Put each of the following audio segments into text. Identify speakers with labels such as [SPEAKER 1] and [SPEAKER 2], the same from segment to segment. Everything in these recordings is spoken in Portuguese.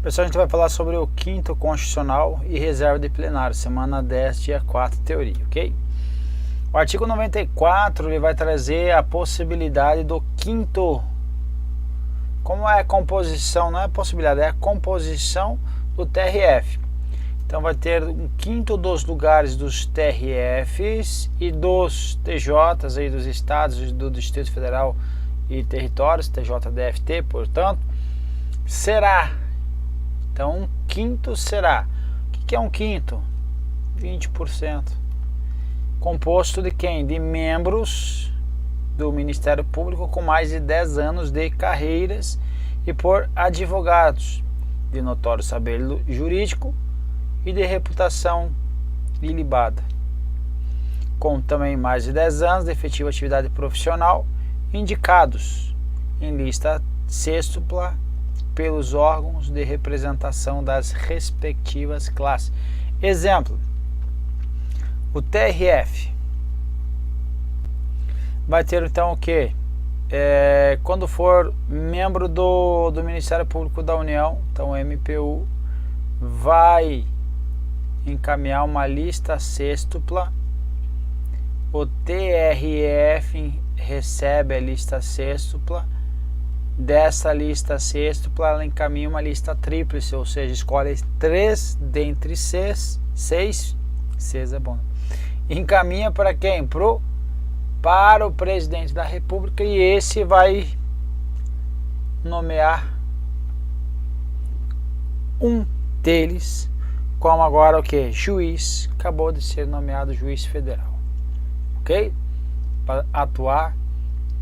[SPEAKER 1] Pessoal, a gente vai falar sobre o 5º Constitucional e reserva de plenário, semana 10, dia 4, teoria, ok? O artigo 94 ele vai trazer a possibilidade do 5º, como é a composição, não é a possibilidade, é a composição do TRF. Então vai ter um 5º dos lugares dos TRFs e dos TJs aí dos estados, do Distrito Federal e territórios, TJDFT, portanto, será. Então, 1/5 será. O que é 1/5? 20%. Composto de quem? De membros do Ministério Público com mais de 10 anos de carreiras e por advogados de notório saber jurídico e de reputação ilibada, com também mais de 10 anos de efetiva atividade profissional, indicados em lista sextupla pelos órgãos de representação das respectivas classes. Exemplo, o TRF vai ter então o que? Quando for membro do Ministério Público da União, então o MPU vai encaminhar uma lista sextupla, o TRF recebe a lista sextupla, dessa lista sextupla ela encaminha uma lista tríplice, ou seja, escolhe 3 dentre 6 é bom, encaminha para quem? Para o presidente da República, e esse vai nomear um deles como agora o que? Juiz, acabou de ser nomeado juiz federal, ok? Para atuar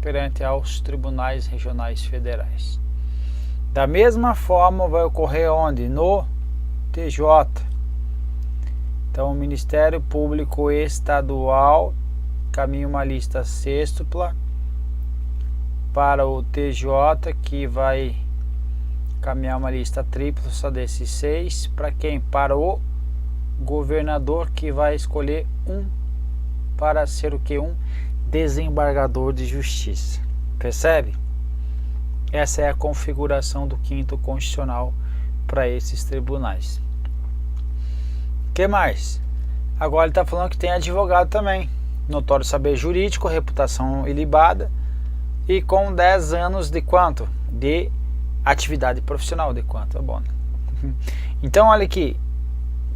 [SPEAKER 1] perante aos tribunais regionais federais. Da mesma forma vai ocorrer onde? No TJ. Então o Ministério Público Estadual caminha uma lista sextupla para o TJ, que vai caminhar uma lista tripla só desses 6. Para quem? Para o governador, que vai escolher um para ser o que? Um desembargador de justiça. Percebe? Essa é a configuração do 5º Constitucional para esses tribunais. O que mais? Agora ele está falando que tem advogado também. Notório saber jurídico, reputação ilibada e com 10 anos de quanto? De atividade profissional. De quanto? É bom. Então olha aqui.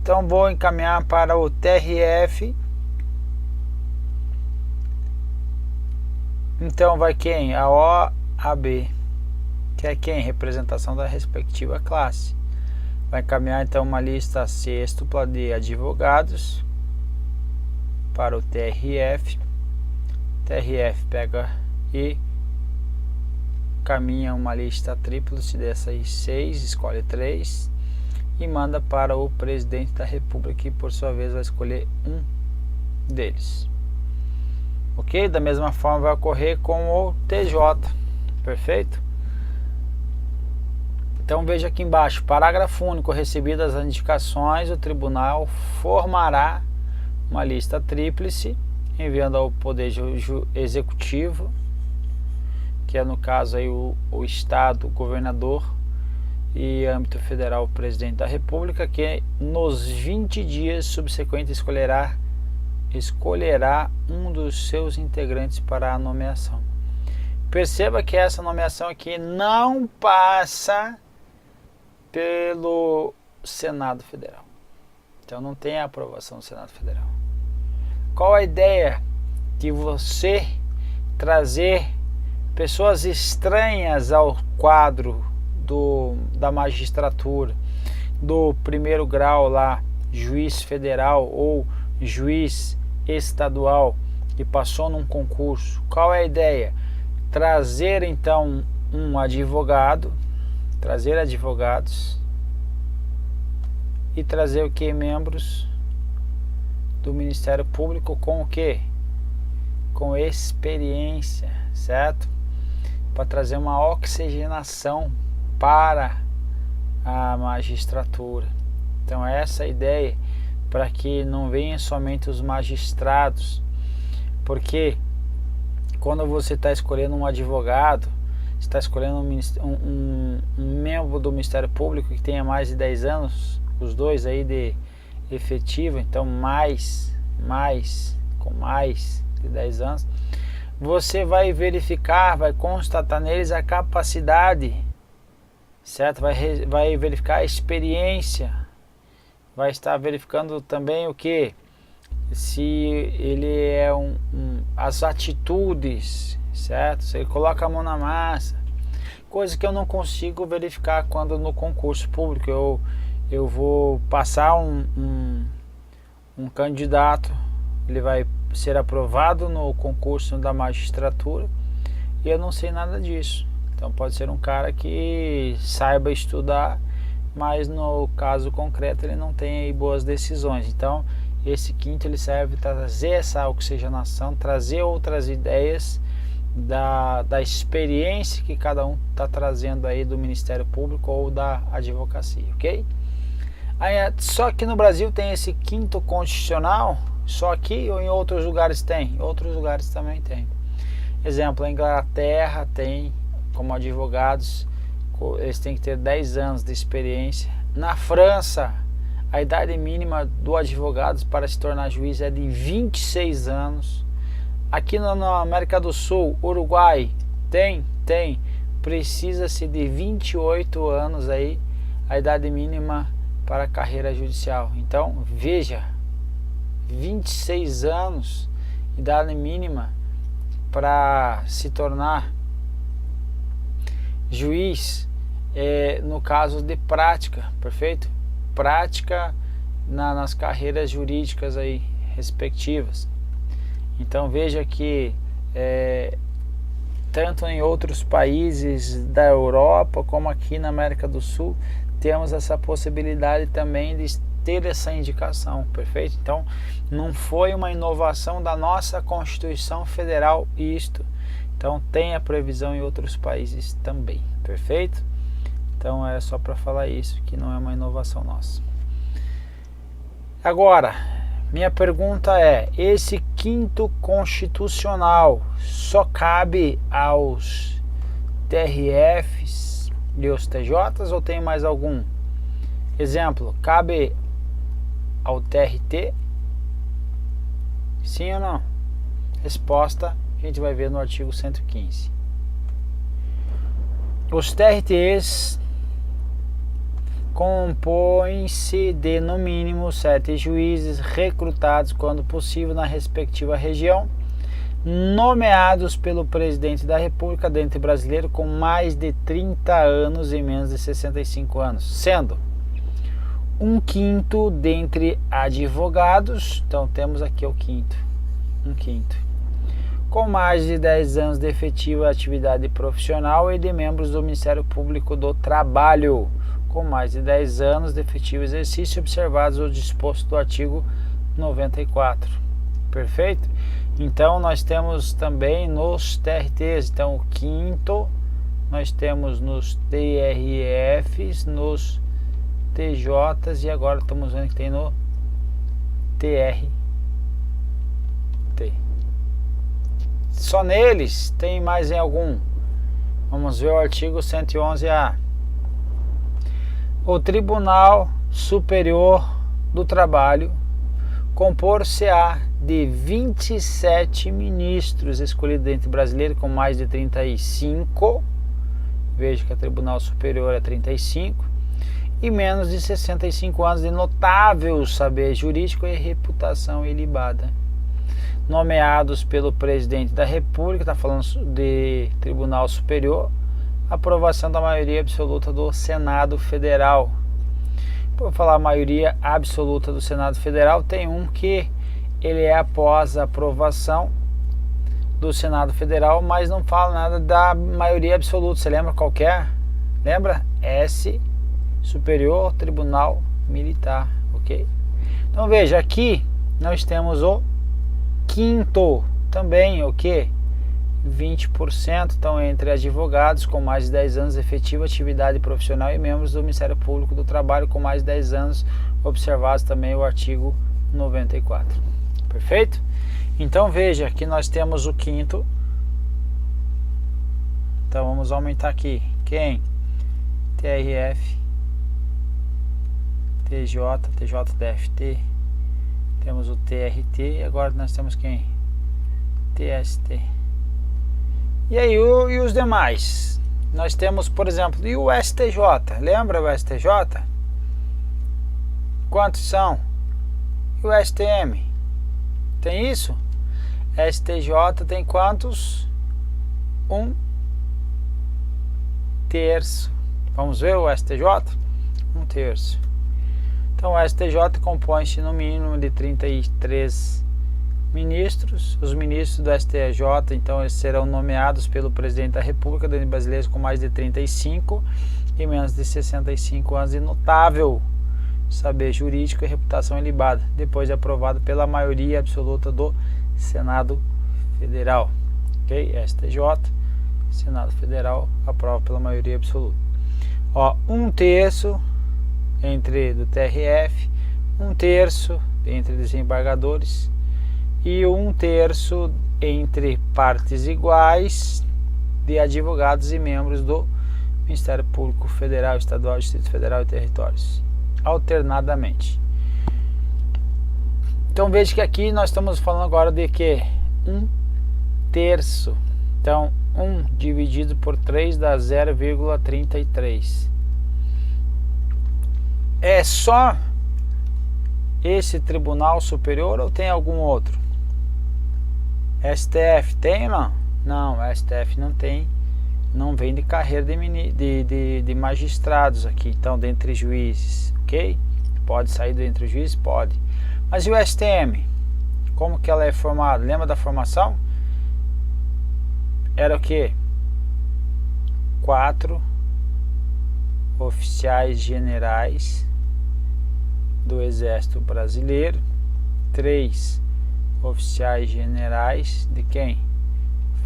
[SPEAKER 1] Então vou encaminhar para o TRF. Então vai quem? A OAB, que é quem? Representação da respectiva classe. Vai encaminhar então uma lista sextupla de advogados para o TRF. TRF pega e caminha uma lista tríplice dessas 6, escolhe 3 e manda para o presidente da República, que por sua vez vai escolher um deles. Ok? Da mesma forma vai ocorrer com o TJ. Perfeito? Então veja aqui embaixo, parágrafo único: recebidas as indicações, o tribunal formará uma lista tríplice, enviando ao Poder Executivo, que é no caso aí o Estado, o governador, e âmbito federal, o presidente da República, que nos 20 dias subsequentes escolherá um dos seus integrantes para a nomeação. Perceba que essa nomeação aqui não passa pelo Senado Federal. Então não tem a aprovação do Senado Federal. Qual a ideia de você trazer pessoas estranhas ao quadro da magistratura, do primeiro grau lá, juiz federal ou juiz estadual, que passou num concurso? Qual é a ideia? Trazer então um advogado, trazer advogados e trazer o que? Membros do Ministério Público com o que? Com experiência, certo? Para trazer uma oxigenação para a magistratura. Então essa é a ideia, para que não venham somente os magistrados, porque quando você está escolhendo um advogado, está escolhendo um membro do Ministério Público que tenha mais de 10 anos, os dois aí de efetivo, então com mais de 10 anos, você vai verificar, vai constatar neles a capacidade, certo? Vai verificar a experiência, vai estar verificando também o que? Se ele é as atitudes, certo? Se ele coloca a mão na massa, coisa que eu não consigo verificar quando no concurso público eu vou passar um candidato, ele vai ser aprovado no concurso da magistratura e eu não sei nada disso. Então pode ser um cara que saiba estudar, mas no caso concreto ele não tem aí boas decisões. Então esse quinto ele serve para trazer essa oxigenação, trazer outras ideias da experiência que cada um está trazendo aí do Ministério Público ou da advocacia, ok? Aí, só que no Brasil tem esse quinto constitucional, só aqui ou em outros lugares tem? Em outros lugares também tem. Exemplo, a Inglaterra tem como advogados, eles têm que ter 10 anos de experiência. Na França, a idade mínima do advogado para se tornar juiz é de 26 anos. Aqui na América do Sul, Uruguai, tem. Precisa-se de 28 anos aí, a idade mínima para a carreira judicial. Então, veja, 26 anos, idade mínima para se tornar juiz, no caso de prática, perfeito? Prática nas carreiras jurídicas aí respectivas. Então veja que tanto em outros países da Europa como aqui na América do Sul temos essa possibilidade também de ter essa indicação, perfeito? Então não foi uma inovação da nossa Constituição Federal isto. Então tem a previsão em outros países também, perfeito? Então é só para falar isso, que não é uma inovação nossa. Agora, minha pergunta é, esse quinto constitucional só cabe aos TRFs e os TJs ou tem mais algum? Exemplo, cabe ao TRT? Sim ou não? Resposta, a gente vai ver no artigo 115. Os TRTs compõem-se de no mínimo 7 juízes recrutados quando possível na respectiva região, nomeados pelo presidente da República dentre brasileiro com mais de 30 anos e menos de 65 anos, sendo um quinto dentre advogados, então temos aqui um quinto, com mais de 10 anos de efetiva atividade profissional e de membros do Ministério Público do Trabalho, com mais de 10 anos de efetivo exercício, observados o disposto do artigo 94. Perfeito? Então nós temos também nos TRTs, então o quinto, nós temos nos TRFs, nos TJs e agora estamos vendo que tem no TRT. Só neles tem mais em algum? Vamos ver o artigo 111A. O Tribunal Superior do Trabalho compor-se-á de 27 ministros escolhidos entre brasileiros com mais de 35, veja que o Tribunal Superior é 35, e menos de 65 anos de notável saber jurídico e reputação ilibada, nomeados pelo presidente da República, está falando de Tribunal Superior, aprovação da maioria absoluta do Senado Federal. Por falar maioria absoluta do Senado Federal, tem um que ele é após a aprovação do Senado Federal, mas não fala nada da maioria absoluta. Você lembra qual que é? Lembra? S, Superior Tribunal Militar, ok? Então veja, aqui nós temos o quinto também, o que? 20%, então entre advogados com mais de 10 anos de efetiva atividade profissional e membros do Ministério Público do Trabalho com mais de 10 anos, observados também o artigo 94. Perfeito? Então veja que nós temos o quinto, Então vamos aumentar aqui. Quem? TRF, TJ, TJDFT, temos o TRT, e agora nós temos quem? TST. E aí, e os demais? Nós temos, por exemplo, e o STJ? Lembra o STJ? Quantos são? E o STM? Tem isso? STJ tem quantos? 1/3. Vamos ver o STJ? 1/3. Então o STJ compõe-se no mínimo de 33 ministros. Os ministros do STJ, então, eles serão nomeados pelo presidente da República brasileira com mais de 35 e menos de 65 anos de notável saber jurídico e reputação ilibada, depois de aprovado pela maioria absoluta do Senado Federal. Ok? STJ, Senado Federal, aprova pela maioria absoluta. Ó, 1/3 entre do TRF, 1/3 entre desembargadores e 1/3 entre partes iguais de advogados e membros do Ministério Público Federal, Estadual, Distrito Federal e Territórios, alternadamente. Então veja que aqui nós estamos falando agora de que 1/3. Então 1 dividido por 3 dá 0,33. É só esse Tribunal Superior ou tem algum outro? STF tem ou não? Não, STF não tem, não vem de carreira de magistrados aqui, então dentre juízes, ok? Pode sair dentre juízes? Pode. Mas e o STM? Como que ela é formada? Lembra da formação? Era o que? 4 oficiais generais do Exército Brasileiro, 3 oficiais generais de quem?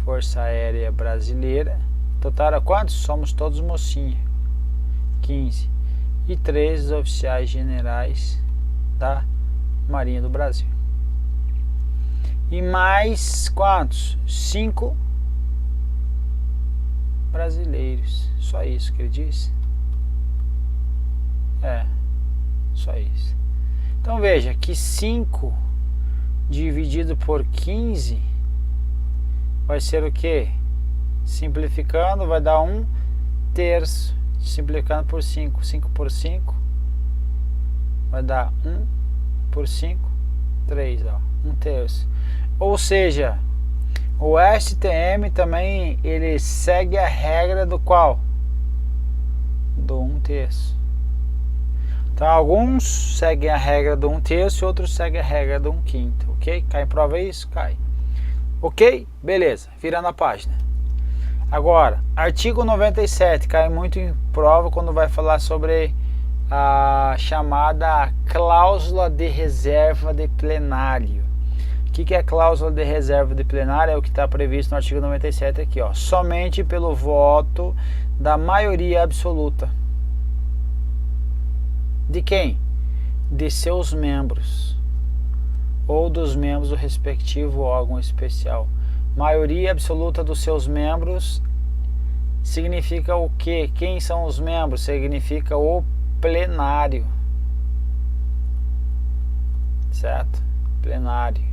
[SPEAKER 1] Força Aérea Brasileira. Total era quantos? Somos todos mocinha, 15. E 3 oficiais generais da Marinha do Brasil. E mais quantos? 5 brasileiros. Só isso que ele disse? É, só isso. Então veja que 5 dividido por 15 vai ser o que? Simplificando vai dar 1/3. Simplificando por 5, 5 por 5 vai dar 1 por 5, 3, ó, 1/3. Ou seja, o STM também ele segue a regra do qual? Do 1/3. Então alguns seguem a regra do 1/3 e outros seguem a regra do 1/5, ok? Cai em prova isso? Cai. Ok? Beleza, virando a página. Agora, artigo 97, cai muito em prova quando vai falar sobre a chamada cláusula de reserva de plenário. O que é cláusula de reserva de plenário? É o que está previsto no artigo 97 aqui, ó. Somente pelo voto da maioria absoluta. De quem? De seus membros ou dos membros do respectivo órgão especial. Maioria absoluta dos seus membros significa o quê? Quem são os membros? Significa o plenário. Certo? Plenário.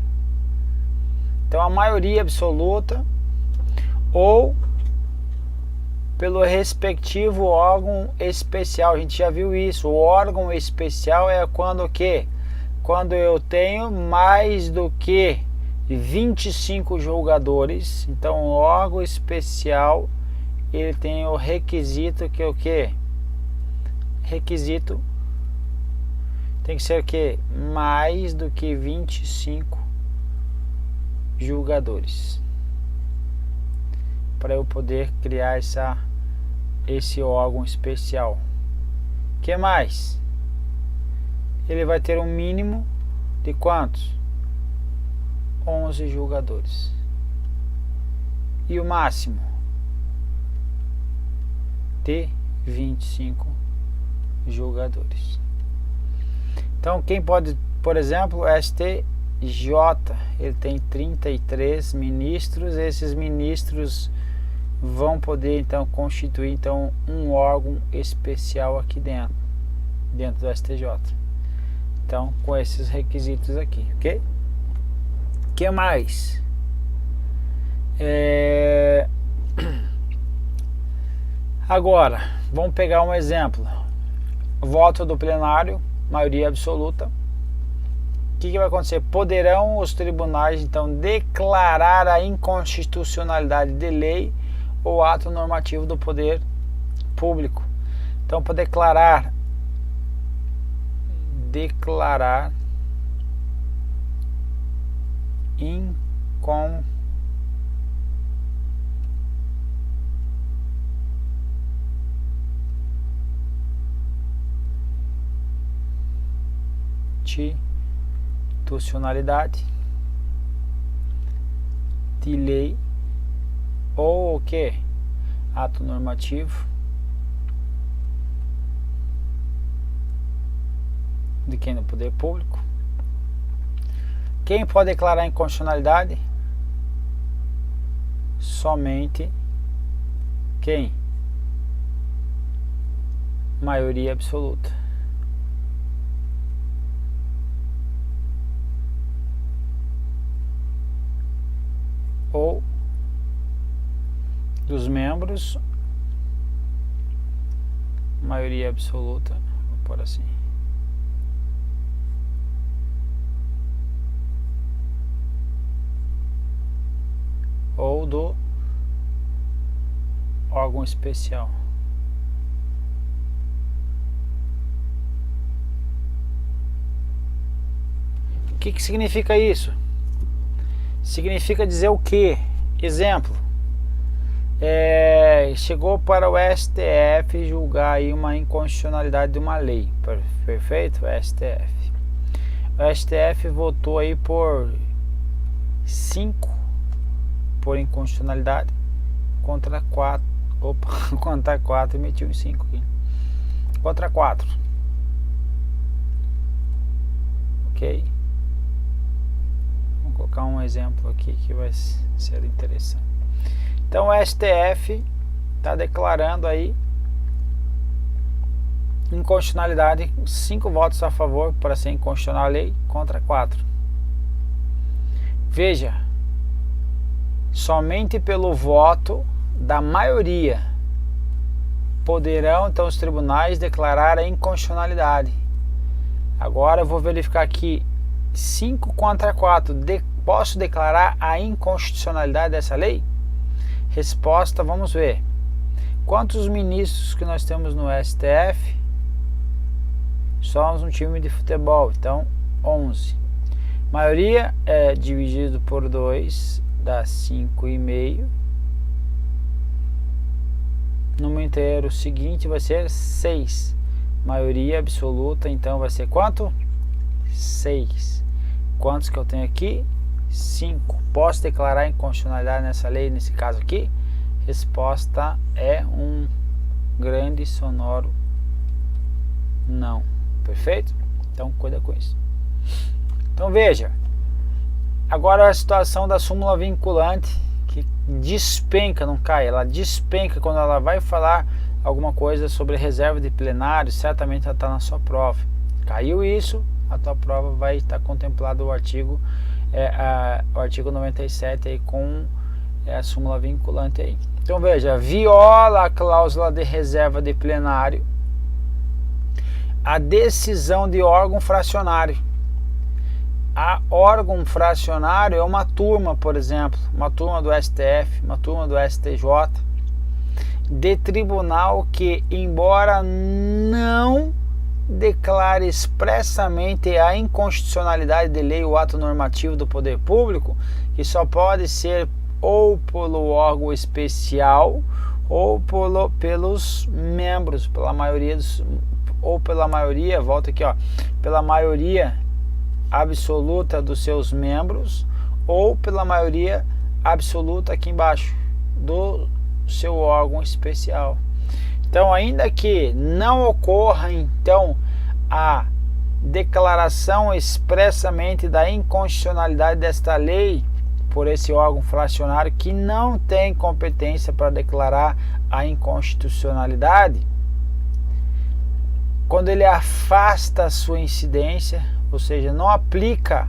[SPEAKER 1] Então a maioria absoluta ou pelo respectivo órgão especial. A gente já viu isso. O órgão especial é quando o quê? Quando eu tenho mais do que 25 julgadores. Então o órgão especial ele tem o requisito que é o quê? Requisito tem que ser o quê? Mais do que 25 julgadores para eu poder criar esse órgão especial. Que mais? Ele vai ter um mínimo de quantos? 11 julgadores. E o máximo? De 25 julgadores. Então quem pode, por exemplo, STJ, ele tem 33 ministros. Esses ministros vão poder então constituir então um órgão especial aqui dentro do STJ. Então, com esses requisitos aqui, ok? Que mais? Agora, vamos pegar um exemplo. Voto do plenário, maioria absoluta. O que vai acontecer? Poderão os tribunais, então, declarar a inconstitucionalidade de lei ou ato normativo do poder público. Então, para declarar inconstitucionalidade de lei ou o que? Ato normativo de quem? No poder público. Quem pode declarar inconstitucionalidade? Somente quem? Maioria absoluta. Ou dos membros, maioria absoluta, vou pôr assim. Ou do órgão especial. O que significa isso? Significa dizer o que? Exemplo, chegou para o STF julgar aí uma inconstitucionalidade de uma lei, perfeito? O STF votou aí por 5 por inconstitucionalidade contra 4, contra 4 emitiu 5 aqui, contra 4, ok? Vou colocar um exemplo aqui que vai ser interessante. Então o STF está declarando aí inconstitucionalidade, 5 votos a favor para ser inconstitucional a lei contra 4. Veja, somente pelo voto da maioria poderão então os tribunais declarar a inconstitucionalidade. Agora eu vou verificar aqui 5 contra 4. Posso declarar a inconstitucionalidade dessa lei? Resposta, vamos ver. Quantos ministros que nós temos no STF? Somos um time de futebol, então 11. Maioria é dividido por 2, dá 5,5. Número inteiro seguinte vai ser 6. Maioria absoluta, então vai ser quanto? 6. Quantos que eu tenho aqui? 5. Posso declarar inconstitucionalidade nessa lei, nesse caso aqui? Resposta é um grande sonoro não. Perfeito? Então cuida com isso. Então veja, agora a situação da súmula vinculante, que despenca, não cai, ela despenca quando ela vai falar alguma coisa sobre reserva de plenário, certamente ela está na sua prova. Caiu isso, a tua prova vai estar contemplado o artigo 97 aí com a súmula vinculante aí. Então veja, viola a cláusula de reserva de plenário a decisão de órgão fracionário. A órgão fracionário é uma turma, por exemplo, uma turma do STF, uma turma do STJ, de tribunal que, embora não declare expressamente a inconstitucionalidade de lei ou ato normativo do poder público, que só pode ser ou pelo órgão especial ou pelos membros, pela maioria ou pela maioria, volta aqui, ó, pela maioria absoluta dos seus membros ou pela maioria absoluta aqui embaixo do seu órgão especial. Então, ainda que não ocorra então a declaração expressamente da inconstitucionalidade desta lei por esse órgão fracionário que não tem competência para declarar a inconstitucionalidade, quando ele afasta a sua incidência, ou seja, não aplica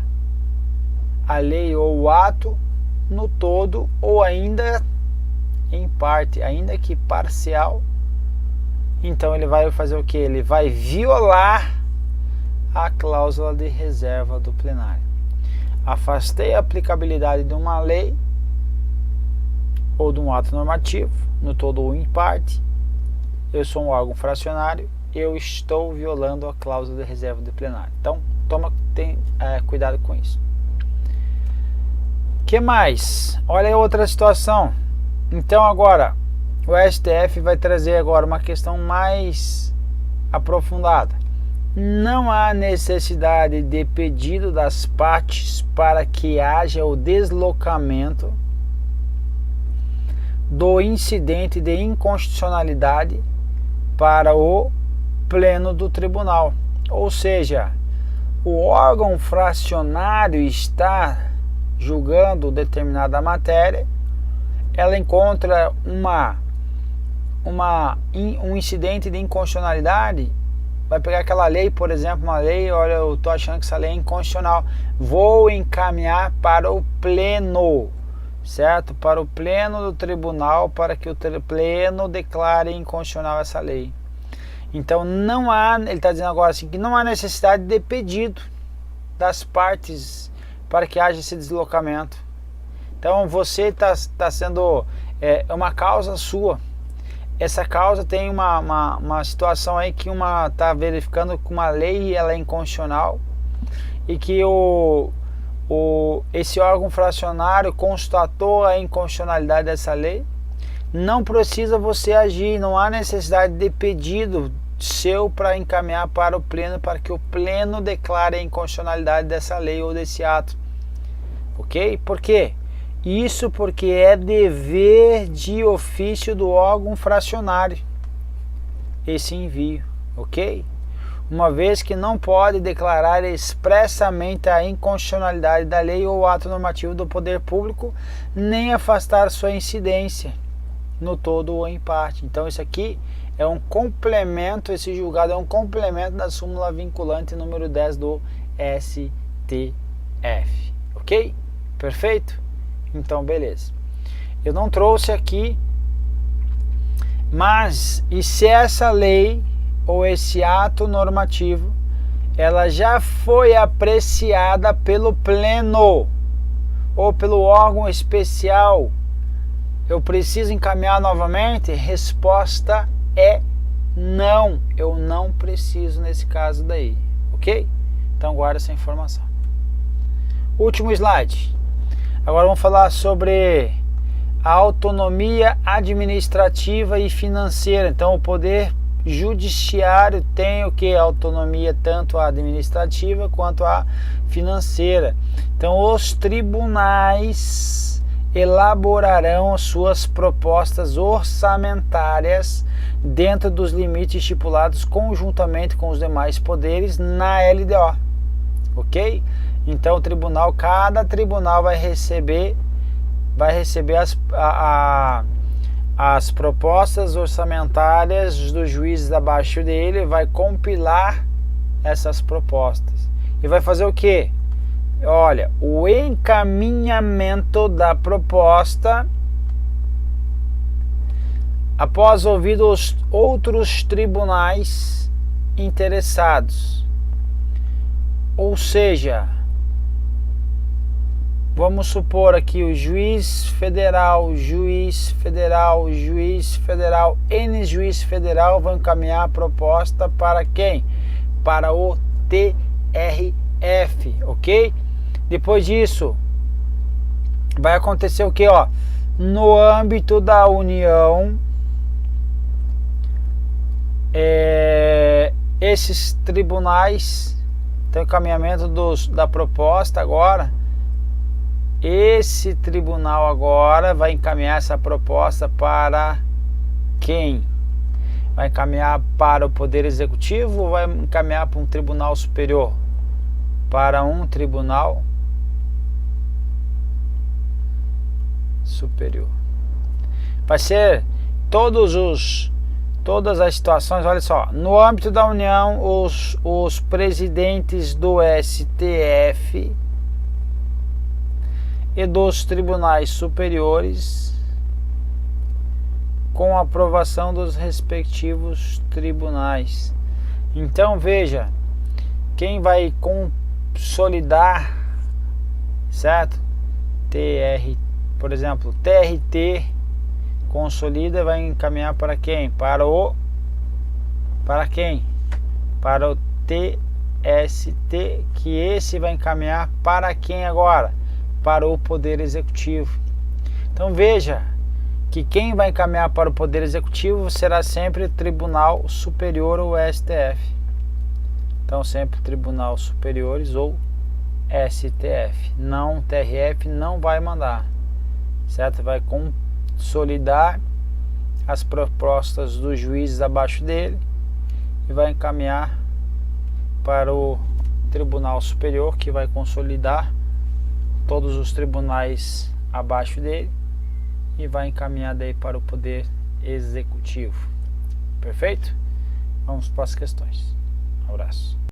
[SPEAKER 1] a lei ou o ato no todo ou ainda em parte, ainda que parcial, então ele vai fazer o que? Ele vai violar a cláusula de reserva do plenário. Afastei a aplicabilidade de uma lei ou de um ato normativo, no todo ou em parte, eu sou um órgão fracionário, eu estou violando a cláusula de reserva do plenário. Então, tem cuidado com isso. Que mais? Olha a outra situação. Então agora, o STF vai trazer agora uma questão mais aprofundada. Não há necessidade de pedido das partes para que haja o deslocamento do incidente de inconstitucionalidade para o pleno do tribunal. Ou seja, o órgão fracionário está julgando determinada matéria, ela encontra um incidente de inconstitucionalidade, vai pegar aquela lei, por exemplo, uma lei, olha, eu estou achando que essa lei é inconstitucional, vou encaminhar para o pleno, certo? Para o pleno do tribunal, para que o pleno declare inconstitucional essa lei. Então não há, ele está dizendo agora assim, que não há necessidade de pedido das partes para que haja esse deslocamento. Então você está sendo uma causa sua. Essa causa tem uma situação aí que está verificando que uma lei ela é inconstitucional e que esse órgão fracionário constatou a inconstitucionalidade dessa lei. Não precisa você agir, não há necessidade de pedido seu para encaminhar para o pleno, para que o pleno declare a inconstitucionalidade dessa lei ou desse ato. Ok? Por quê? Isso porque é dever de ofício do órgão fracionário esse envio, ok? Uma vez que não pode declarar expressamente a inconstitucionalidade da lei ou ato normativo do poder público, nem afastar sua incidência no todo ou em parte. Então isso aqui é um complemento, esse julgado é um complemento da súmula vinculante número 10 do STF, ok? Perfeito? Então beleza. Eu não trouxe aqui, mas e se essa lei ou esse ato normativo ela já foi apreciada pelo pleno ou pelo órgão especial, eu preciso encaminhar novamente? Resposta é não, eu não preciso nesse caso daí, ok? Então guarda essa informação. Último slide. Agora vamos falar sobre a autonomia administrativa e financeira. Então o poder judiciário tem o que? Autonomia tanto a administrativa quanto a financeira. Então os tribunais elaborarão as suas propostas orçamentárias dentro dos limites estipulados conjuntamente com os demais poderes na LDO, ok? Então o tribunal, cada tribunal vai receber as propostas orçamentárias dos juízes abaixo dele, vai compilar essas propostas e vai fazer o quê? Olha, o encaminhamento da proposta após ouvir os outros tribunais interessados. Ou seja, vamos supor aqui o juiz federal, N juiz federal vão encaminhar a proposta para quem? Para o TRF, ok? Depois disso, vai acontecer o que? Ó, no âmbito da União, esses tribunais, tem o encaminhamento da proposta agora. Esse tribunal agora vai encaminhar essa proposta para quem? Vai encaminhar para o Poder Executivo ou vai encaminhar para um tribunal superior? Para um tribunal Superior. Vai ser todas as situações, olha só, no âmbito da União, os presidentes do STF e dos tribunais superiores, com aprovação dos respectivos tribunais. Então veja, quem vai consolidar, certo? Por exemplo, TRT consolida, vai encaminhar para quem? Para quem? Para o TST, que esse vai encaminhar para quem agora? Para o Poder Executivo. Então veja que quem vai encaminhar para o Poder Executivo será sempre o Tribunal Superior ou STF. Então sempre Tribunal Superiores ou STF. Não, TRF não vai mandar, certo? Vai consolidar as propostas dos juízes abaixo dele e vai encaminhar para o Tribunal Superior, que vai consolidar todos os tribunais abaixo dele e vai encaminhar daí para o Poder Executivo. Perfeito? Vamos para as questões. Um abraço.